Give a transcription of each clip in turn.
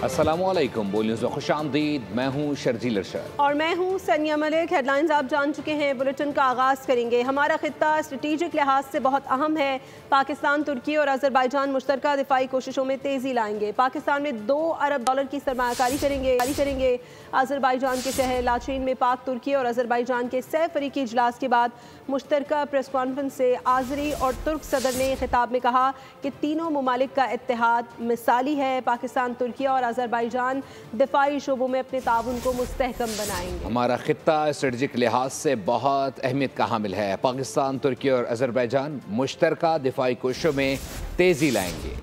अस्सलामुअलैकुम, बोल न्यूज़ में खुशामदीद। मैं हूँ शर्जील अरशद और मैं हूँ सनिया मलिक। हेडलाइंस आप जान चुके हैं। बुलेटिन का आगाज़ करेंगे। हमारा खित्ता स्ट्रेटेजिक लिहाज से बहुत अहम है। पाकिस्तान, तुर्की और अज़रबैजान मुश्तरका दिफाई कोशिशों में तेज़ी लाएंगे। पाकिस्तान में $2 अरब की सरमायाकारी करेंगे। अज़रबैजान के शहर लाचीन में पाक, तुर्की और अज़रबैजान के सह फरीकी इजलास के बाद मुश्तरका प्रेस कॉन्फ्रेंस से आज़री और तुर्क सदर ने खिताब में कहा कि तीनों ममालिक का इत्तेहाद मिसाली है। पाकिस्तान, तुर्की और अज़रबैजान दिफाई शोबों में अपने ताउन को मुस्तहकम बनाएंगे। हमारा खित्ता स्ट्रेटजिक लिहाज से बहुत अहमियत का हामिल है। पाकिस्तान, तुर्की और अज़रबैजान मुश्तरका दिफाई कोशिशों में तेज़ी लाएंगे।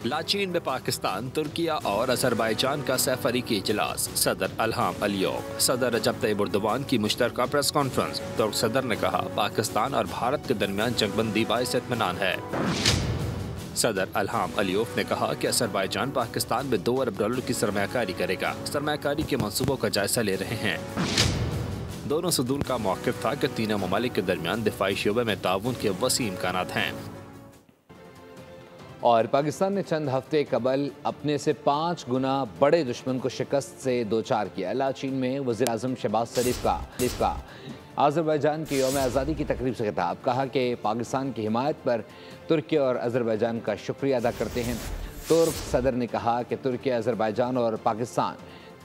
लाचीन में पाकिस्तान, तुर्किया और अज़रबैजान का सह-फरीकी इजलास। सदर इल्हाम अलियोव, सदर रजब तैयब एर्दोगान की मुश्तरका प्रेस कॉन्फ्रेंस। तुर्क सदर ने कहा पाकिस्तान और भारत के दरमियान जंगबंदी बाइस इत्मीनान है। सदर इल्हाम अलियोव ने कहा कि अज़रबैजान पाकिस्तान में $2 अरब की सरमायाकारी करेगा। सरमायाकारी के मंसूबों का जायजा ले रहे हैं। दोनों सदूर का मौक़िफ़ था कि तीनों ममालिक के दरमियान दिफाई शोबे में ताउन के वसीम इम्कानात हैं। और पाकिस्तान ने चंद हफ्ते कबल अपने से 5 गुना बड़े दुश्मन को शिकस्त से दो चार किया। लाचीन में वज़ीर आज़म शहबाज शरीफ का अज़रबैजान की यौम आज़ादी की तकरीब से खिताब। कहा कि पाकिस्तान की हिमायत पर तुर्की और अज़रबैजान का शुक्रिया अदा करते हैं। तुर्क सदर ने कहा कि तुर्की, अज़रबैजान और पाकिस्तान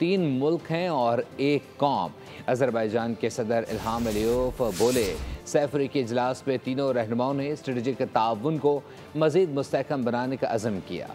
3 मुल्क हैं और एक कौम। अज़रबैजान के सदर इल्हाम अलियोव बोले, सैफरी के इजलास में तीनों रहनुमाओं ने स्ट्रेटेजिक ताउन को मज़ीद मुस्तहकम बनाने का अज़म किया।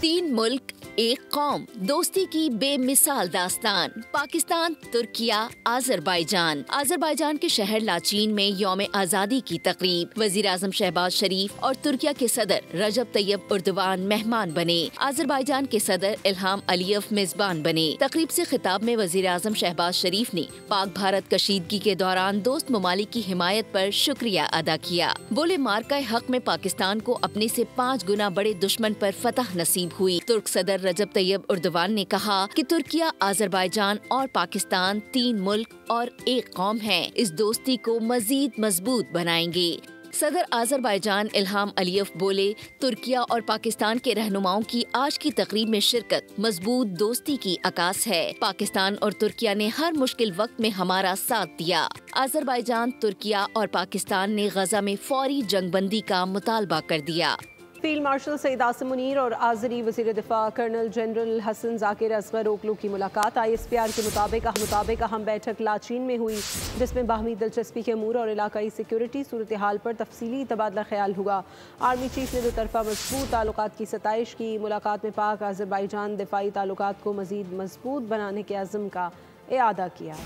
3 मुल्क एक कौम, दोस्ती की बेमिसाल दास्तान। पाकिस्तान, तुर्किया, अज़रबैजान के शहर लाचीन में यौम आज़ादी की तकरीब। वज़ीर आज़म शहबाज शरीफ और तुर्किया के सदर रजब तैयब एर्दोगान मेहमान बने। अज़रबैजान के सदर इल्हाम अलियोव मेज़बान बने। तकरीब से खिताब में वज़ीर आज़म शहबाज शरीफ ने पाक भारत कशीदगी के दौरान दोस्त ममालिक की हिमायत पर शुक्रिया अदा किया। बोले, मार्का हक में पाकिस्तान को अपने से 5 गुना बड़े दुश्मन पर फतह नसीब हुई। तुर्क सदर रजब तैयब एर्दोगान ने कहा कि तुर्किया, अज़रबैजान और पाकिस्तान 3 मुल्क और एक कौम हैं। इस दोस्ती को मजीद मजबूत बनाएंगे। सदर अज़रबैजान इल्हाम अलियोव बोले, तुर्किया और पाकिस्तान के रहनुमाओं की आज की तकरीब में शिरकत मजबूत दोस्ती की अकास है। पाकिस्तान और तुर्किया ने हर मुश्किल वक्त में हमारा साथ दिया। अज़रबैजान, तुर्किया और पाकिस्तान ने गजा में फौरी जंगबंदी का मुतालबा कर दिया। फील्ड मार्शल सईद आसिम मुनीर और आज़री वज़ीर दिफा कर्नल जनरल हसन ज़ाकिर असगर ओकलू की मुलाकात। ISPR के मुताबिक अहम बैठक लाचीन में हुई, जिसमें बाहमी दिलचस्पी के अमूर और इलाकाई सिक्योरिटी सूरत हाल पर तफसीली तबादला ख्याल हुआ। आर्मी चीफ ने 2 तरफ़ा मजबूत ताल्लुकात की सताइश की। मुलाकात में पाक अज़रबैजान दिफाई ताल्लुकात को मज़ीद मजबूत बनाने के अज़्म का इआदा किया।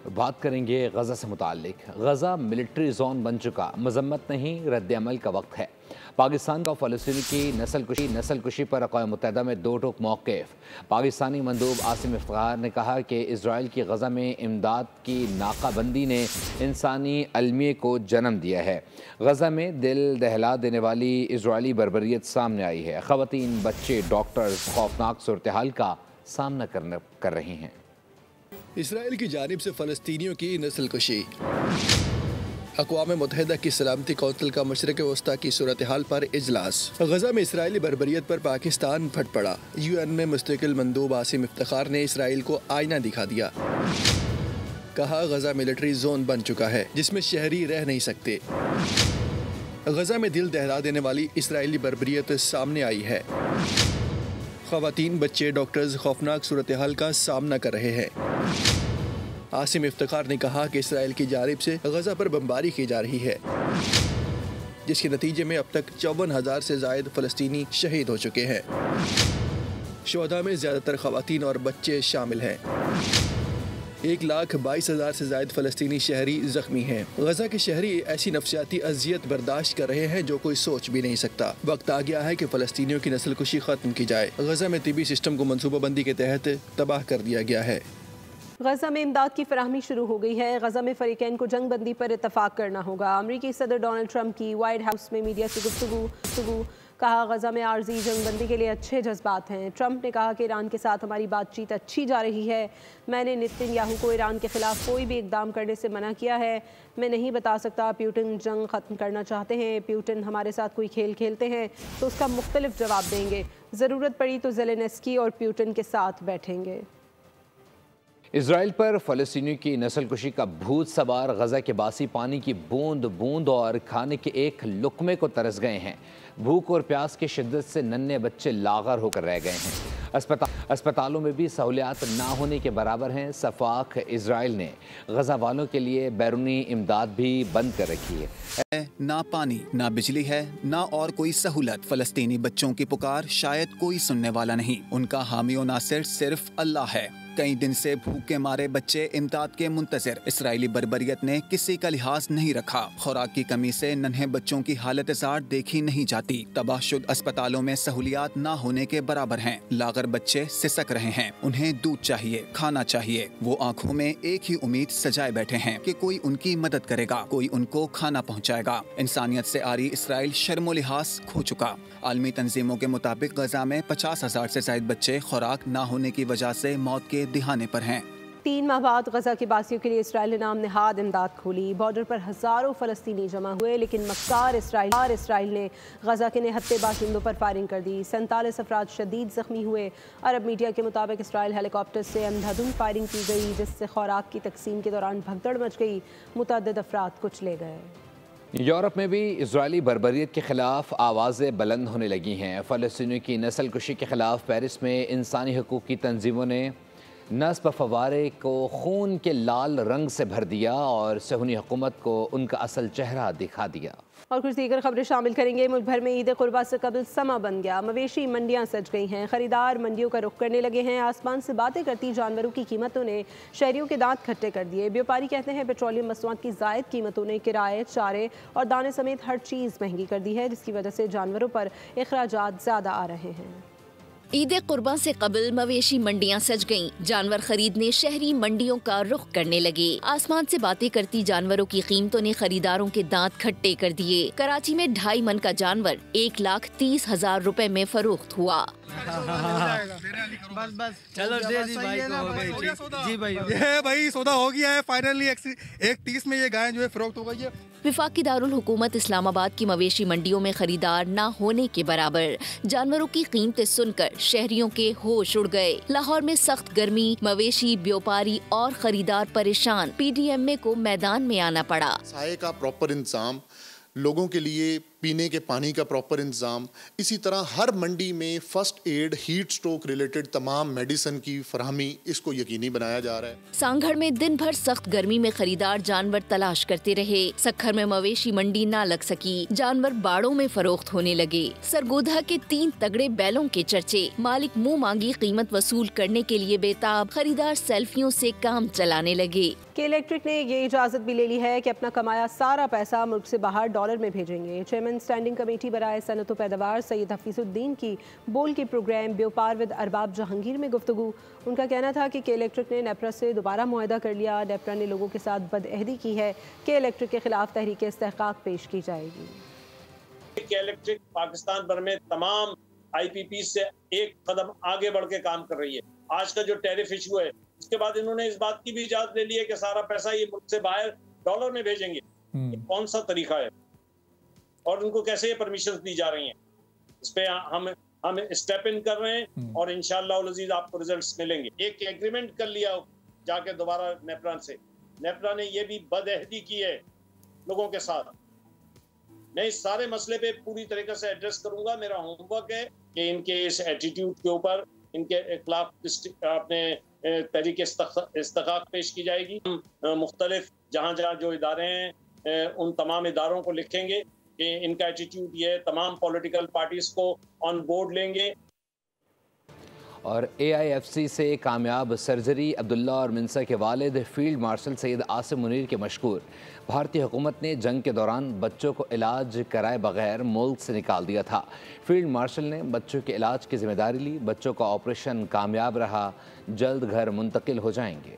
बात करेंगे गज़ा से मुताल्लिक। गज़ा मिलिट्री जोन बन चुका, मजम्मत नहीं रद्द अमल का वक्त है। पाकिस्तान का फ़लस्तीनी की नस्ल कुशी पर अक़वाम मुत्तहिदा में 2 टोक मौक़िफ़। पाकिस्तानी मंदूब आसिम इफ्तिखार ने कहा कि इजराइल की गज़ा में इमदाद की नाकाबंदी ने इंसानी अलमिये को जन्म दिया है। गज़ा में दिल दहला देने वाली इजरायली बर्बरियत सामने आई है। ख़वातीन, बच्चे, डॉक्टर्स खौफनाक सूरत हाल का सामना कर रहे हैं। इसराइल की जानिब से फ़लस्तीनियों की नस्ल कुशी। अक़वाम मुत्तहिदा की सलामती कौंसिल का मशरिक़ वस्ता की सूरत हाल पर इजलास। गज़ा में इसराइली बर्बरियत पर पाकिस्तान फट पड़ा। UN में मुस्तकिल मंदूब आसिम इफ्तिखार ने इसराइल को आईना दिखा दिया। कहा, गज़ा मिलिट्री जोन बन चुका है जिसमें शहरी रह नहीं सकते। गज़ा में दिल दहला देने वाली इसराइली बर्बरियत सामने आई है। ख़वातीन, बच्चे, डॉक्टर्स खौफनाक सूरत हाल का सामना कर रहे हैं। आसिम इफ्तिखार ने कहा कि इसराइल की जानिब से गज़ा पर बमबारी की जा रही है, जिसके नतीजे में अब तक 54,000 से ज़ायद फ़लस्तीनी शहीद हो चुके हैं। शुहदा में ज़्यादातर ख़वातीन और बच्चे शामिल हैं। 1,22,000 से ज़ायद फ़लस्तीनी शहरी ज़ख्मी हैं। गज़ा के शहरी ऐसी नफ्सियाती अजियत बर्दाश्त कर रहे हैं जो कोई सोच भी नहीं सकता। वक्त आ गया है कि फ़लस्तीनियों की नस्ल कुशी ख़त्म की जाए। गज़ा में तिबी सिस्टम को मनसूबाबंदी के तहत तबाह कर दिया गया है। गज़ा में इमदाद की फराहमी शुरू हो गई है। गज़ा में फ़रीक़ैन को जंग बंदी पर इत्तफ़ाक़ करना होगा। अमरीकी सदर डोनाल्ड ट्रंप की वाइट हाउस में मीडिया से गुफ्तगू। کہا غزہ میں عارضی جنگ بندی کے لیے اچھے جذبات ہیں۔ ٹرمپ نے کہا کہ ایران کے ساتھ ہماری بات چیت اچھی جا رہی ہے۔ میں نے نیتن یاہو کو ایران کے خلاف کوئی بھی اقدام کرنے سے منع کیا ہے۔ میں نہیں بتا سکتا پیوٹن جنگ ختم کرنا چاہتے ہیں، پیوٹن ہمارے ساتھ کوئی کھیل کھیلتے ہیں تو اس کا مختلف جواب دیں گے، ضرورت پڑی تو زیلنسکی اور پیوٹن کے ساتھ بیٹھیں گے۔ اسرائیل پر فلسطینیوں کی نسل کشی کا بھوت سوار غزہ کے باسی پانی کی بوند بوند اور کھانے کے ایک لقمے کو ترس گئے ہیں۔ بھوک اور پیاس کی شدت سے ننھے بچے لاغر ہو کر رہ گئے ہیں۔ اسپتالوں میں بھی سہولیات نہ ہونے کے برابر ہیں۔ صفاق اسرائیل نے غزہ والوں کے لیے بیرونی امداد بھی بند کر رکھی ہے۔ نہ پانی، نہ بجلی ہے، نہ اور کوئی سہولت۔ فلسطینی بچوں کی پکار شاید کوئی سننے والا نہیں۔ ان کا حامی و ناصر صرف اللہ ہے۔ کئی دن سے بھوک کے مارے بچے امداد کے منتظر۔ اسرائیلی بربریت نے کسی کا لحاظ نہیں رکھا۔ خوراک کی کمی سے ننھے بچوں کی حالت زار دیکھی نہیں جاتی۔ تباہ شدہ اسپتالوں میں سہولیات نہ ہونے کے برابر ہیں۔ لاغر بچے سسک رہے ہیں، انہیں دودھ چاہیے، کھانا چاہیے۔ وہ آنکھوں میں ایک ہی امید سجائے بیٹھے ہیں کہ کوئی ان کی مدد کرے گا، کوئی ان کو کھانا پہنچائے گا۔ انسانیت سے آری اسرائیل شرم و لحاظ کھو چکا۔ عالمی تنظیموں کے مطابق غزہ میں 50,000 سے زائد بچے خوراک نہ ہونے کی وجہ سے موت کے دہانے پر ہیں۔ 3 ماہ بعد غزہ کے باسیوں کے لیے اسرائیل نے نام نہاد امداد کھولی۔ بارڈر پر ہزاروں فلسطینی جمع ہوئے، لیکن مکار اسرائیل نے غزہ کے نہتے باشندوں پر فائرنگ کر دی۔ 47 افراد شدید زخمی ہوئے۔ عرب میڈیا کے مطابق اسرائیل ہیلی کاپٹر سے اندھادھند فائرنگ کی گئی، جس سے خوراک کی تقسیم کے دوران بھگدڑ مچ گئی، متعدد افراد کچلے گئے۔ یورپ میں بھی اسرائیلی بربریت کے خلاف آوازیں بلند ہونے لگی ہیں۔ فلسطینیوں کی نسل کشی کے خلاف پیرس میں انسانی حقوق کی تنظیموں نے نصب فوارے کو خون کے لال رنگ سے بھر دیا اور صہیونی حکومت کو ان کا اصل چہرہ دکھا دیا۔ اور کچھ دیگر خبریں شامل کریں گے۔ ملک بھر میں عید قربا سے قبل سما بن گیا، مویشی منڈیاں سج گئی ہیں، خریدار منڈیوں کا رخ کرنے لگے ہیں۔ آسمان سے باتیں کرتی جانوروں کی قیمتوں نے شہریوں کے دانت کھٹے کر دیے۔ بیوپاری کہتے ہیں پیٹرولیم مصنوعات کی زائد قیمتوں نے کرائے، چارے اور دانے سمیت ہر چیز مہنگی کر دی ہے، جس کی وجہ سے جانوروں پر اخراجات زیادہ آ رہے ہیں۔ عید قرباں سے قبل مویشی منڈیاں سج گئیں، جانور خریدنے شہری منڈیوں کا رخ کرنے لگے۔ آسمان سے باتیں کرتی جانوروں کی قیمتوں نے خریداروں کے دانت کھٹے کر دیے۔ کراچی میں 2.5 من کا جانور 1,30,000 روپے میں فروخت ہوا۔ چلو جی بھائی سودا ہو گیا ہے فائنلی، 1,30 میں یہ گائے جو ہے فروخت ہو گئی ہے۔ وفاقی دارالحکومت اسلام آباد کی مویشی منڈیوں میں خریدار نہ ہونے کے برابر۔ جانوروں کی قیمتیں سن کر شہریوں کے ہوش اڑ گئے۔ لاہور میں سخت گرمی، مویشی، بیوپاری اور خریدار پریشان۔ پی ڈی ایم اے کو میدان میں آنا پڑا۔ سائے کا پراپر انتظام، لوگوں کے لیے پینے کے پانی کا پراپر انتظام، اسی طرح ہر منڈی میں first aid, heat stroke related تمام میڈیسن کی فراہمی، اس کو یقینی بنایا جا رہا ہے۔ سانگھڑ میں دن بھر سخت گرمی میں خریدار جانور تلاش کرتے رہے۔ سکھر میں مویشی منڈی نہ لگ سکی، جانور باڑوں میں فروخت ہونے لگے۔ سرگودھا کے 3 تگڑے بیلوں کے چرچے، مالک منہ مانگی قیمت وصول کرنے کے لیے بےتاب، خریدار سیلفیوں سے کام چلانے لگے۔ کے الیکٹرک نے یہ اجازت بھی لے لی ہے کہ اپنا کمایا سارا پیسہ ملک سے باہر ڈالر میں بھیجیں گے۔ چیئرمین اسٹینڈنگ کمیٹی برائے صنعت و پیداوار سید حفیظ الدین کی بول کے پروگرام بیوپار ود ارباب جہانگیر میں گفتگو۔ ان کا کہنا تھا کہ الیکٹرک نے نیپرا سے دوبارہ معاہدہ کر لیا، نیپرا نے لوگوں کے ساتھ بدعہدی کی ہے۔ کے الیکٹرک کے خلاف تحریک استحقاق پیش کی جائے گی۔ کے الیکٹرک پاکستان بھر میں تمام آئی پی پی سے ایک قدم آگے بڑھ کے کام کر رہی ہے۔ آج کا جو ٹیرف ایشو ہے، اس کے بعد انہوں نے اس بات کی بھی اجازت لے لی ہے کہ سارا پیسہ یہ ملک سے باہر ڈالر میں بھیجیں گے۔ کون سا طریقہ ہے اور ان کو کیسے یہ پرمیشنز دی جا رہی ہیں؟ اس پہ ہم اسٹیپ ان کر رہے ہیں اور انشاءاللہ العزیز آپ کو ریزلٹس ملیں گے۔ ایک ایگریمنٹ کر لیا جا کے دوبارہ نیپرا سے، نیپرا نے یہ بھی بدعہدی کی ہے لوگوں کے ساتھ۔ میں اس سارے مسئلے پہ پوری طریقے سے ایڈریس کروں گا۔ میرا ہوم ورک ہے کہ ان کے اس ایٹیٹیوڈ کے اوپر ان کے خلاف اپنے تحریک استحقاق پیش کی جائے گی۔ مختلف جہاں جو ادارے ہیں ان تمام اداروں کو لکھیں گے کہ ان کا ایٹیٹیوڈ یہ تمام پولیٹیکل پارٹیز کو آن بورڈ لیں گے۔ اور اے آئی ایف سی سے کامیاب سرجری، عبداللہ اور منسا کے والد فیلڈ مارشل سید عاصم منیر کے مشکور۔ بھارتی حکومت نے جنگ کے دوران بچوں کو علاج کرائے بغیر ملک سے نکال دیا تھا۔ فیلڈ مارشل نے بچوں کے علاج کی ذمہ داری لی۔ بچوں کا آپریشن کامیاب رہا، جلد گھر منتقل ہو جائیں گے۔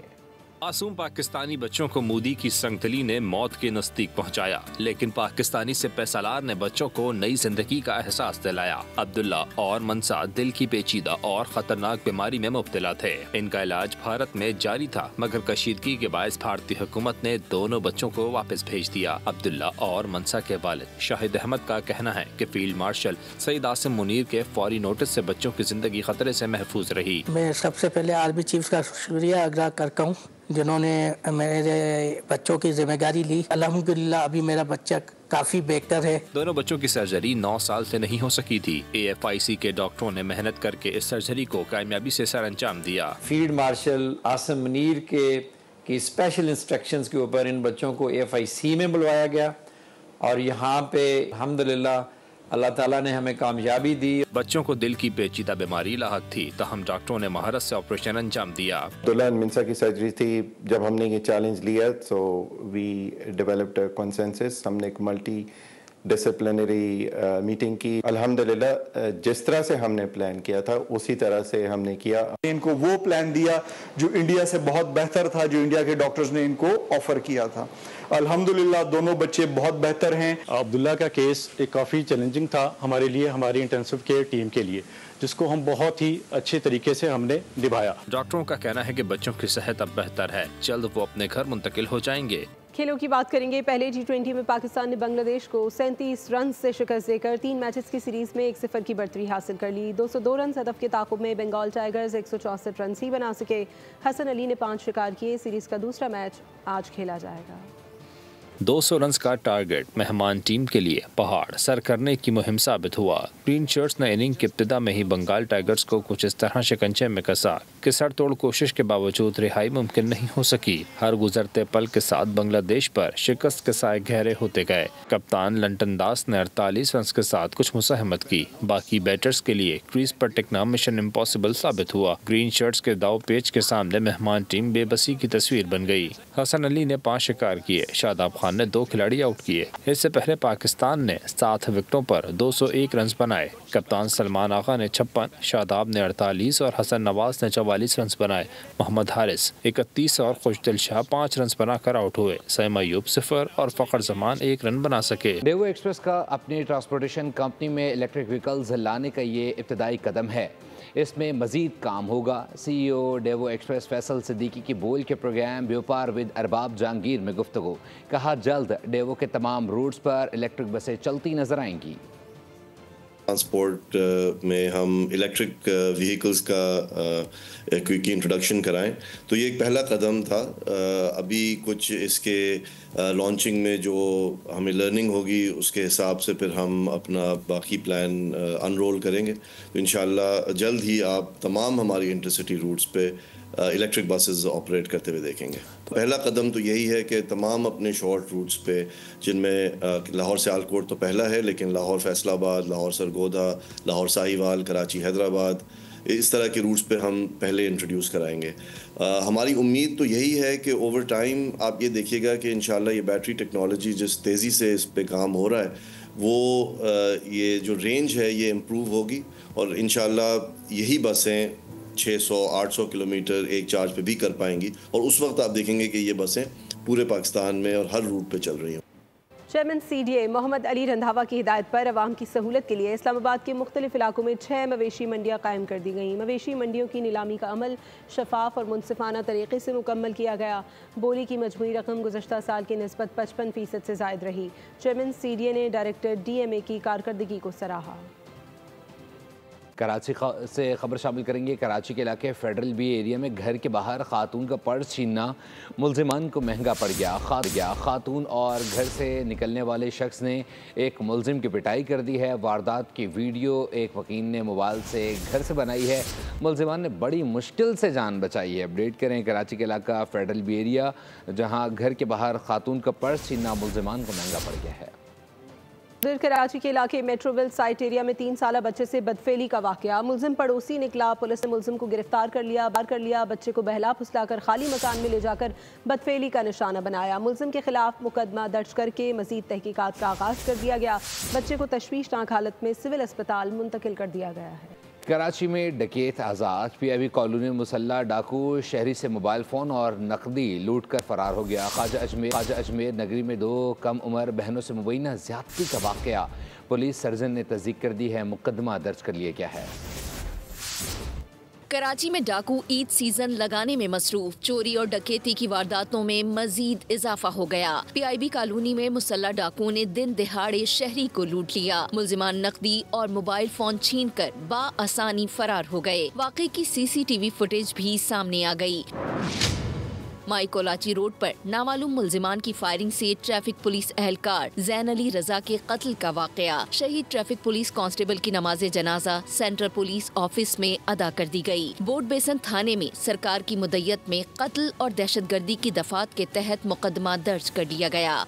मासूम पाकिस्तानी बच्चों को मोदी की संगतली ने मौत के नजदीक पहुंचाया, लेकिन पाकिस्तानी सिपह सालार ने बच्चों को नई जिंदगी का एहसास दिलाया। अब्दुल्ला और मनसा दिल की पेचीदा और खतरनाक बीमारी में मुब्तला थे। इनका इलाज भारत में जारी था, मगर कशीदगी के बायस भारतीय हुकूमत ने दोनों बच्चों को वापस भेज दिया। अब्दुल्ला और मनसा के वालिद शाहिद अहमद का कहना है कि फील्ड मार्शल सईद आसिम मुनीर के फौरी नोटिस से बच्चों की जिंदगी खतरे से महफूज रही। मैं सबसे पहले आर्मी चीफ का शुक्रिया अदा करता हूँ जिन्होंने मेरे बच्चों की जिम्मेदारी ली। अल्हम्दुलिल्लाह अभी मेरा बच्चा काफी बेहतर है। दोनों बच्चों की सर्जरी 9 साल से नहीं हो सकी थी। AFIC के डॉक्टरों ने मेहनत करके इस सर्जरी को कामयाबी से सर अंजाम दिया। फील्ड मार्शल आसिम मुनीर की स्पेशल इंस्ट्रक्शंस के ऊपर इन बच्चों को AFIC में बुलवाया गया और यहाँ पे अल्हम्दुलिल्लाह अल्लाह ताला ने हमें कामयाबी दी। बच्चों को दिल की पेचीदा बीमारी लाहक थी, तहम डॉक्टरों ने महारत से ऑपरेशन अंजाम दिया। अब्दुल्ला मिनसा की सर्जरी थी। जब हमने ये चैलेंज लिया तो वी डेवलप्ड अ कंसेंसस। हमने एक मल्टी डिसिप्लिनरी मीटिंग की। अल्हम्दुलिल्लाह जिस तरह से हमने प्लान किया था उसी तरह से हमने किया। इनको वो प्लान दिया जो इंडिया से बहुत बेहतर था, जो इंडिया के डॉक्टर्स ने इनको ऑफर किया था। अल्हम्दुलिल्लाह दोनों बच्चे बहुत बेहतर हैं। अब्दुल्ला का केस एक काफ़ी चैलेंजिंग था हमारे लिए, हमारी इंटेंसिव केयर टीम के लिए, जिसको हम बहुत ही अच्छे तरीके से हमने निभाया। डॉक्टरों का कहना है कि बच्चों की सेहत अब बेहतर है, जल्द वो अपने घर मुंतकिल हो जाएंगे। खेलों की बात करेंगे। पहले T20 में पाकिस्तान ने बांग्लादेश को 37 रन से शिकस्त देकर 3 मैचेस की सीरीज में 1-0 की बढ़तरी हासिल कर ली। 202 रन हदफ के ताकुब में बंगाल टाइगर्स 164 रन ही बना सके। हसन अली ने 5 शिकार किए। सीरीज का दूसरा मैच आज खेला जाएगा। 200 रन का टारगेट मेहमान टीम के लिए पहाड़ सर करने की मुहिम साबित हुआ। ग्रीन शर्ट्स ने इनिंग की इब्तिदा में ही बंगाल टाइगर्स को कुछ इस तरह शिकंजे में कसा कि सर तोड़ कोशिश के बावजूद रिहाई मुमकिन नहीं हो सकी। हर गुजरते पल के साथ बांग्लादेश पर शिकस्त के साए गहरे होते गए। कप्तान लंटन दास ने 48 रन के साथ कुछ मुसाहमत की। बाकी बैटर्स के लिए क्रीज पर टिकना मिशन इम्पॉसिबल साबित हुआ। ग्रीन शर्ट्स के दाव पेच के सामने मेहमान टीम बेबसी की तस्वीर बन गई। हसन अली ने 5 शिकार किए। शादाब खान ने 2 खिलाड़ी आउट किए। इससे पहले पाकिस्तान ने 7 विकेटों पर 201 रन बनाए। कप्तान सलमान आगा ने 56, शादाब ने 48 और हसन नवाज ने 44 रन बनाए। मोहम्मद हारिस 31 और खुशदिल शाह 5 रन बनाकर आउट हुए। सैम अयूब 0 और फखर जमान 1 रन बना सके। डेवो एक्सप्रेस का अपनी ट्रांसपोर्टेशन कंपनी में इलेक्ट्रिक व्हीकल्स लाने का ये इब्तदाई कदम है। इसमें मजीद काम होगा। CEO Daewoo express Faisal Siddiqui की बोल के प्रोग्राम व्यापार विद अरबाब जहांगीर में गुफ्तगू। कहा जल्द डेवो के तमाम रूट्स पर इलेक्ट्रिक बसें चलती नजर आएंगी। ट्रांसपोर्ट में हम इलेक्ट्रिक व्हीकल्स का क्विक इंट्रोडक्शन कराएं, तो ये एक पहला कदम था। अभी कुछ इसके लॉन्चिंग में जो हमें लर्निंग होगी उसके हिसाब से फिर हम अपना बाकी प्लान अनरोल करेंगे। तो इंशाल्लाह जल्द ही आप तमाम हमारी इंटरसिटी रूट्स पे इलेक्ट्रिक बसेस ऑपरेट करते हुए देखेंगे। तो पहला कदम तो यही है कि तमाम अपने शॉर्ट रूट्स पे, जिनमें लाहौर सियालकोट तो पहला है, लेकिन लाहौर फैसलाबाद, लाहौर सरगोदा, लाहौर साहिवाल, कराची हैदराबाद, इस तरह के रूट्स पे हम पहले इंट्रोड्यूस कराएंगे। हमारी उम्मीद तो यही है कि ओवर टाइम आप ये देखिएगा कि इंशाल्लाह ये बैटरी टेक्नोलॉजी जिस तेज़ी से इस पे काम हो रहा है वो ये जो रेंज है ये इम्प्रूव होगी और इंशाल्लाह यही बसें 600-800 किलोमीटर एक चार्ज पे भी कर पाएंगी और उस वक्त आप देखेंगे कि ये बसें पूरे पाकिस्तान में और हर रूट पे चल रही हैं। चेयरमैन CDA मोहम्मद अली रंधावा की हिदायत पर अवाम की सहूलत के लिए इस्लामाबाद के मुख्तलिफ इलाकों में 6 मवेशी मंडियाँ कायम कर दी गईं। मवेशी मंडियों की नीलामी का अमल शफाफ और मुनसिफाना तरीके से मुकम्मल किया गया। बोली की मजमूई रकम गुज़श्ता साल की निस्बत 55% से ज़ायद रही। चेयरमैन CDA ने डायरेक्टर DMA की कारकर्दगी को सराहा। कराची से खबर शामिल करेंगे। कराची के इलाके फेडरल बी एरिया में घर के बाहर खातून का पर्स छीनना मुलजिमान को महंगा पड़ गया। खातून और घर से निकलने वाले शख्स ने एक मुलजिम की पिटाई कर दी है। वारदात की वीडियो एक वकील ने मोबाइल से घर से बनाई है। मुलजिमान ने बड़ी मुश्किल से जान बचाई है। अपडेट करें कराची के इलाका फेडरल बी एरिया, जहाँ घर के बाहर खातून का पर्स छीनना मुलजिमान को महंगा पड़ गया है। कराची के इलाके मेट्रोविल साइट एरिया में 3 साला बच्चे से बदफेली का वाकया। मुलजिम पड़ोसी निकला। पुलिस ने मुलजिम को गिरफ्तार कर लिया। बच्चे को बहला फुसलाकर खाली मकान में ले जाकर बदफेली का निशाना बनाया। मुलजिम के खिलाफ मुकदमा दर्ज करके मजीद तहकीकात का आगाज कर दिया गया। बच्चे को तशवीशनाक हालत में सिविल अस्पताल मुंतकिल कर दिया गया है। कराची में डकैत आज़ाद। PIB कॉलोनी में मुसल्ला डाकू शहरी से मोबाइल फ़ोन और नकदी लूट कर फरार हो गया। ख्वाजा अजमेर नगरी में 2 कम उम्र बहनों से मुबैना ज़्यादती का वाक़या। पुलिस सर्जन ने तस्दीक कर दी है, मुकदमा दर्ज कर लिया गया है। कराची में डाकू ईद सीजन लगाने में मसरूफ। चोरी और डकैती की वारदातों में मजीद इजाफा हो गया। PIB कॉलोनी में मुसल्ला डाकुओं ने दिन दिहाड़े शहरी को लूट लिया। मुल्जिमान नकदी और मोबाइल फोन छीन कर बाआसानी फरार हो गए। वाक़े की CCTV फुटेज भी सामने आ गई। माई कोलाची रोड पर नामालूम मुल्जिमान की फायरिंग से ट्रैफिक पुलिस एहलकार जैन अली रजा के कत्ल का वाक़या। शहीद ट्रैफिक पुलिस कांस्टेबल की नमाज जनाजा सेंट्रल पुलिस ऑफिस में अदा कर दी गई। बोर्ड बेसन थाने में सरकार की मुद्दत में कत्ल और दहशतगर्दी की दफात के तहत मुकदमा दर्ज कर लिया गया।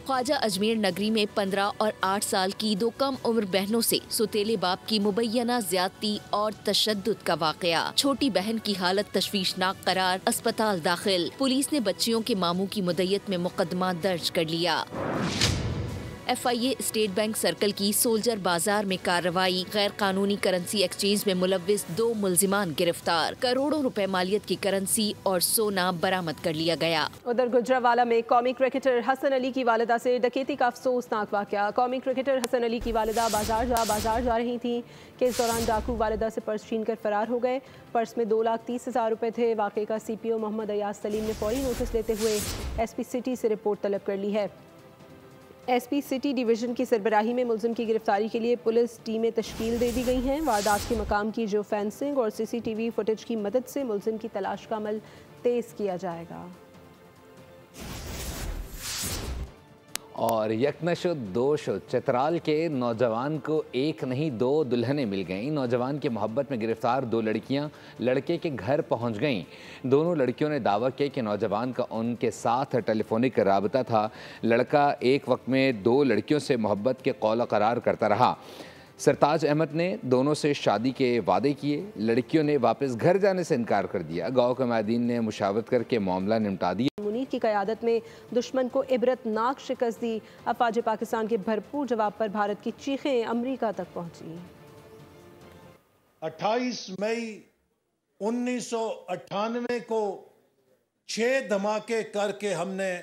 ख्वाजा अजमेर नगरी में 15 और 8 साल की 2 कम उम्र बहनों से सुतेले बाप की मुबैना ज्यादती और तशद्दुद का वाक़या। छोटी बहन की हालत तशवीशनाक करार, अस्पताल दाखिल। पुलिस ने बच्चियों के मामू की मुद्दत में मुकदमा दर्ज कर लिया। FIA स्टेट बैंक सर्कल की सोल्जर बाजार में कार्रवाई। गैर कानूनी करेंसी एक्सचेंज में मुलव्विस 2 मुल्जिमान गिरफ्तार। करोड़ों रुपए मालियत की करेंसी और सोना बरामद कर लिया गया। उधर गुजरावाला में कौमी क्रिकेटर हसन अली की वालिदा से डकैती का अफसोसनाक वाक़या। कौमी क्रिकेटर हसन अली की वालिदा बाजार जा रही थी कि इस दौरान डाकू वालिदा से पर्स छीन कर फरार हो गए। पर्स में 2,30,000 रुपए थे। वाक़े का CPO मोहम्मद अयाज सलीम ने फौरी नोटिस लेते हुए SP सिटी से रिपोर्ट तलब कर ली है। SP सिटी डिवीज़न की सरबराही में मुल्ज़िम की गिरफ्तारी के लिए पुलिस टीमें तश्कील दे दी गई हैं। वारदात के मकाम की जियो फेंसिंग और CCTV फुटेज की मदद से मुल्ज़िम की तलाश का अमल तेज़ किया जाएगा। और यकनशुद दोशुद चित्राल के नौजवान को 1 नहीं 2 दुल्हनें मिल गईं। नौजवान की मोहब्बत में गिरफ्तार 2 लड़कियां लड़के के घर पहुंच गईं। दोनों लड़कियों ने दावा किया कि नौजवान का उनके साथ टेलीफोनिक राबता था। लड़का एक वक्त में 2 लड़कियों से मोहब्बत के कौल करार करता रहा। सरताज अहमद ने दोनों से शादी के वादे किए। लड़कियों ने वापस घर जाने से इनकार कर दिया। गाँव के मायदीन ने मुशावरत करके मामला निपटा दिया। मुनीर की क़यादत में दुश्मन को इबरतनाक शिकस्त दी। अफवाज पाकिस्तान के भरपूर जवाब पर भारत की चीखें अमरीका तक पहुंची। 28 मई 1998 को 6 धमाके करके हमने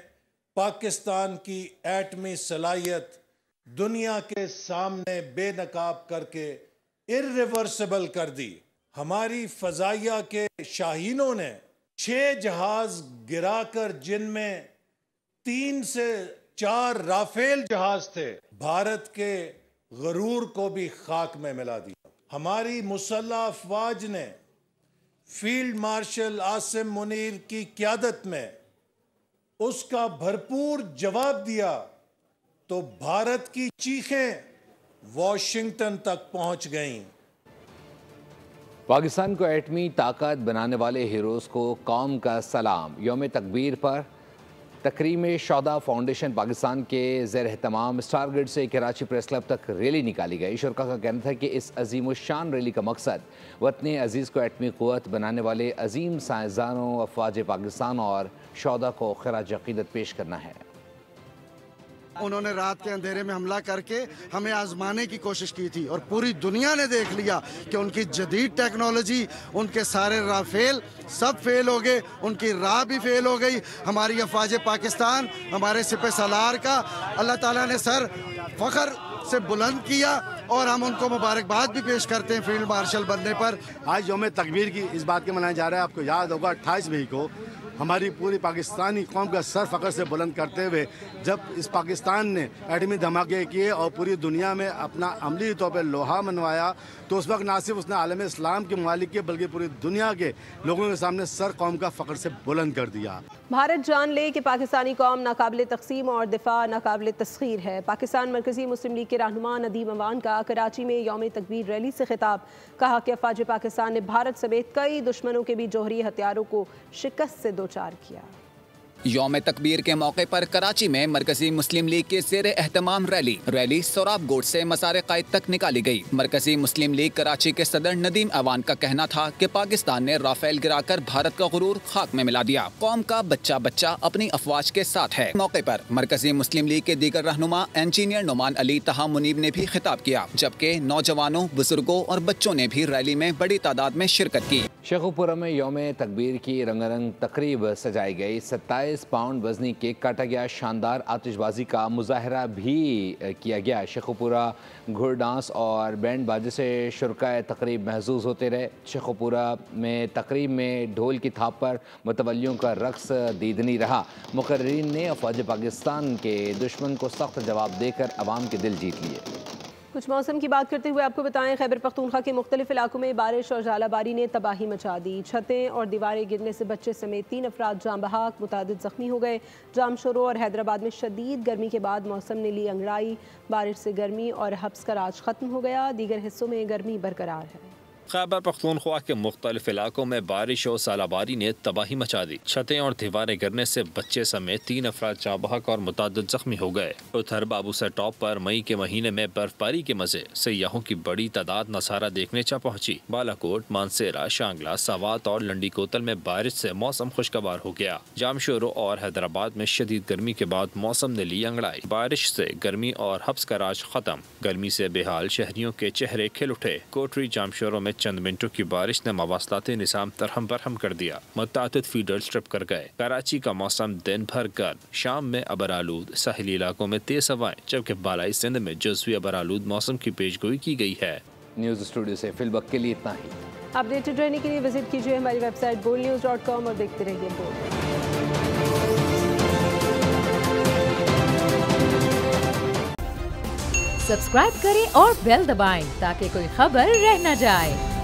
पाकिस्तान की एटमी सलाहियत दुनिया के सामने बेनकाब करके इर्रिवर्सिबल कर दी। हमारी फजाइया के शाहीनों ने 6 जहाज गिराकर, जिनमें 3 से 4 राफेल जहाज थे, भारत के गरूर को भी खाक में मिला दिया। हमारी मुसल्लह अफवाज ने फील्ड मार्शल आसिम मुनीर की क़यादत में उसका भरपूर जवाब दिया तो भारत की चीखें वॉशिंगटन तक पहुंच गईं। पाकिस्तान को एटमी ताकत बनाने वाले हीरोज़ को कौम का सलाम। यौम तकबीर पर तकरीम शौदा फाउंडेशन पाकिस्तान के ज़ेर एहतमाम स्टार ग्रिड से कराची प्रेस क्लब तक रैली निकाली गई। शुरका का कहना था कि इस अजीम शान रैली का मकसद वतन अजीज़ को एटमी क़ुव्वत बनाने वाले अजीम साइंसदानों, अफवाज पाकिस्तान और शौदा को खराज अक़ीदत पेश करना है। उन्होंने रात के अंधेरे में हमला करके हमें आजमाने की कोशिश की थी और पूरी दुनिया ने देख लिया कि उनकी जदीद टेक्नोलॉजी, उनके सारे राफेल सब फेल हो गए, उनकी राह भी फेल हो गई। हमारी अफवाज पाकिस्तान, हमारे सिपह सालार का अल्लाह ताला ने सर फ़ख्र से बुलंद किया और हम उनको मुबारकबाद भी पेश करते हैं फील्ड मार्शल बनने पर। आज यौम तकबीर की इस बात के मनाया जा रहा है। आपको याद होगा 28 मई को हमारी पूरी पाकिस्तानी कौम का सर फ़ख्र से बुलंद करते हुए जब इस पाकिस्तान ने एटमी धमाके किए और पूरी दुनिया में अपना अमली तौर पर लोहा मनवाया, तो उस वक्त ना सिर्फ उसने आलम इस्लाम के मालिक के बल्कि पूरी दुनिया के लोगों के सामने सर कौम का फ़ख्र से बुलंद कर दिया। भारत जान ले कि पाकिस्तानी कौम नाकाबिल तक़सीम और दिफा नाकाबिल तस्खीर है। पाकिस्तान मरकज़ी मुस्लिम लीग के रहनुमा नदीम अवान का कराची में यौम तकबीर रैली से खिताब। कहा कि अफवाज पाकिस्तान ने भारत समेत कई दुश्मनों के भी जौहरी हथियारों को शिकस्त से दो चार किया। यौम तकबीर के मौके पर कराची में मरकजी मुस्लिम लीग के ज़ेर एहतमाम रैली सोराब गोट से मसार कायद तक निकाली गई। मरकजी मुस्लिम लीग कराची के सदर नदीम अवान का कहना था कि पाकिस्तान ने राफेल गिराकर भारत का गुरूर खाक में मिला दिया। कौम का बच्चा बच्चा अपनी अफवाज के साथ है। मौके पर मरकजी मुस्लिम लीग के दीगर रहनुमा इंजीनियर नुमान अली तहा मुनीब ने भी खिताब किया, जबकि नौजवानों, बुजुर्गों और बच्चों ने भी रैली में बड़ी तादाद में शिरकत की। शेखुपुरा में यौम तकबीर की रंगारंग तकरीब सजाई गई। 27 पाउंड वजनी केक काटा गया। शानदार आतिशबाजी का मुजाहरा भी किया गया। शेखुपुरा घुड़ डांस और बैंड बाजे से शुरकाए तकरीब महसूस होते रहे। शेखुपुरा में तकरीब में ढोल की थाप पर मुतवल्लियों का रक्स दीदनी रहा। मुकर्रीन ने अफवाज पाकिस्तान के दुश्मन को सख्त जवाब देकर अवाम के दिल जीत लिए। कुछ मौसम की बात करते हुए आपको बताएं, खैबर पख्तूनख्वा के मुख्तलिफ इलाकों में बारिश और झालाबारी ने तबाही मचा दी। छतें और दीवारें गिरने से बच्चे समेत 3 अफराद जाम बहाक, मुतादिद जख्मी हो गए। जामशोरो और हैदराबाद में शदीद गर्मी के बाद मौसम ने ली अंगड़ाई। बारिश से गर्मी और हब्स का राज खत्म हो गया। दीगर हिस्सों में गर्मी बरकरार है। खैबर पख्तूनख्वा के मुख्तलिफ इलाकों में बारिश और सालाबारी ने तबाही मचा दी। छतें और दीवारें गिरने से बच्चे समेत 3 अफराद जाँ बहक और मुतादिद जख्मी हो गए। उधर बाबूसर टॉप पर मई के महीने में बर्फबारी के मजे सयाहों की बड़ी तादाद नज़ारा देखने जा पहुंची। बालाकोट, मानसेरा, शांगला, सवात और लंडी कोतल में बारिश से मौसम खुशगवार हो गया। जामशोरो और हैदराबाद में शदीद गर्मी के बाद मौसम ने ली अंगड़ाई। बारिश से गर्मी और हब्स का राज खत्म। गर्मी से बेहाल शहरियों के चेहरे खिल उठे। कोटरी जामशोरो में चंद मिनटों की बारिश ने मवासलाती निज़ाम तरहम बरहम कर दिया। मुतादिद फीडर स्ट्रिप कर गए। कराची का मौसम दिन भर गर्म, शाम में अबरालूद, साहिली इलाकों में तेज हवाएं, जबकि बालाई सिंध में जुज़वी अबरालूद मौसम की पेशगोई की गई है। न्यूज़ स्टूडियो से फिलवक्त के लिए इतना ही। अपडेटेड रहने के लिए विजिट कीजिए हमारी वेबसाइट boldnews.com और देखते रहिए बोल्ड। सब्सक्राइब करें और बेल दबाएं ताकि कोई खबर रह न जाए।